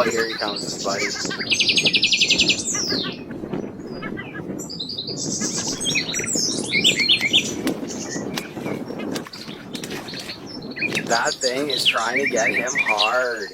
Oh, here he comes, his buddy. That thing is trying to get him hard.